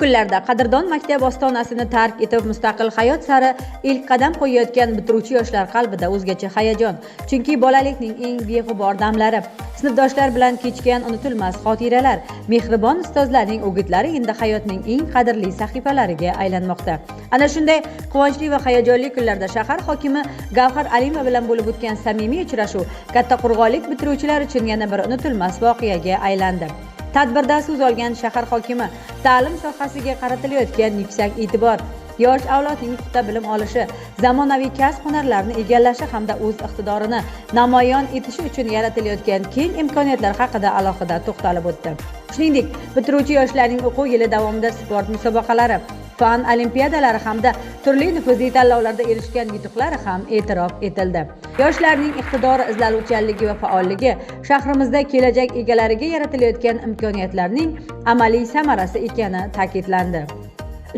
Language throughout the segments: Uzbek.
kunlarda qadrdon maktab ostonasini tark etib mustaqil hayot sari ilk qadam qo'yayotgan bitiruvchi yoshlar qalbida o'zgacha hayajon. Chunki bolalikning eng beg'ubor damlari, sinfdoshlar bilan kechgan unutilmas xotiralar, mehribon ustozlarning o'gitlari endi hayotning eng qadrli sahifalariga aylanmoqda. Ana shunday quvonchli va hayajonli kunlarda shahar hokimi Gavhar Alimova bilan bo'lib o'tgan samimiy uchrashuv Kattaqo'rg'onlik bitiruvchilar uchun yana bir unutilmas voqeaga aylandi. Tadbirda so'z olgan shahar hokimi ta'lim sohasiga qaratilayotgan yuksak e'tibor, yosh avlodning puxta bilim olishi, zamonaviy kasb-hunarlarni egallashi hamda o'z iqtidorini namoyon etishi uchun yaratilayotgan keng imkoniyatlar haqida alohida to'xtalib o'tdi. Shuningdek, bitiruvchi yoshlarning o'quv yili davomida sport musobaqalari, fan olimpiadalari hamda turli nufuzli tanlovlarda erishgan yutuqlari ham e'tirof etildi. Yoshlarning iqtidori, izlanuvchanligi va faolligi shahrimizda kelajak egalariga yaratilayotgan imkoniyatlarning amaliy samarasi ekani ta'kidlandi.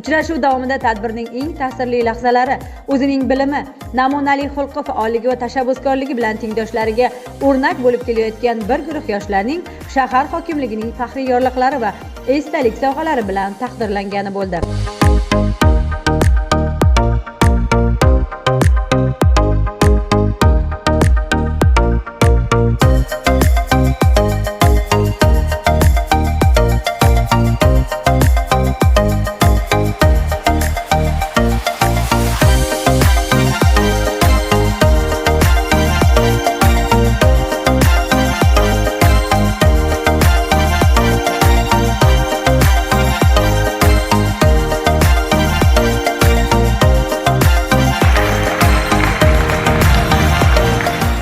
Uchrashuv davomida tadbirning eng ta'sirli lahzalari o'zining bilimi, namunali xulqi, faolligi va tashabbuskorligi bilan tengdoshlariga o'rnak bo'lib kelayotgan bir guruh yoshlarning shahar hokimligining faxriy yorliqlari va esdalik sovg'alari bilan taqdirlangani bo'ldi.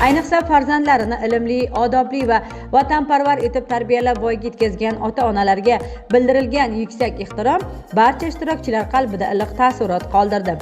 Ayniqsa farzandlarini ilmli, odobli va vatanparvar etib tarbiyalab voyaga yetkazgan ota-onalarga bildirilgan yuksak ehtirom barcha ishtirokchilar qalbida iliq taassurot qoldirdi.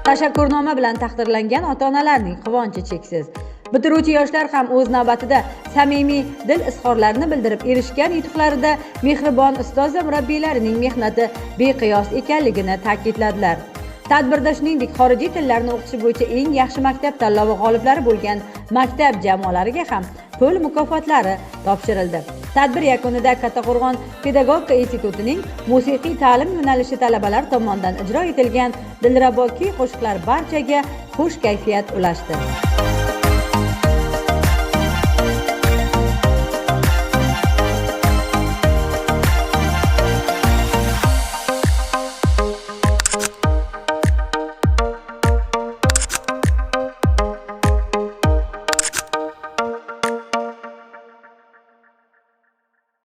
Tashakkurnoma bilan taqdirlangan ota-onalarning quvonchi cheksiz. Bitiruvchi yoshlar ham o'z navbatida samimiy dil izhorlarini bildirib, erishgan yutuqlarida mehribon ustoz va murabbiylarining mehnati beqiyos ekanligini ta'kidladilar. Tadbirda shuningdek xorijiy tillarni o'qitish bo'yicha eng yaxshi maktab tanlovi g'oliblari bo'lgan maktab jamoalariga ham pul mukofotlari topshirildi. Tadbir yakunida Kattaqo'rg'on Pedagogika institutining musiqiy ta'lim yo'nalishi talabalari tomonidan ijro etilgan dilrabo kuy-qo'shiqlar barchaga xush kayfiyat ulashdi.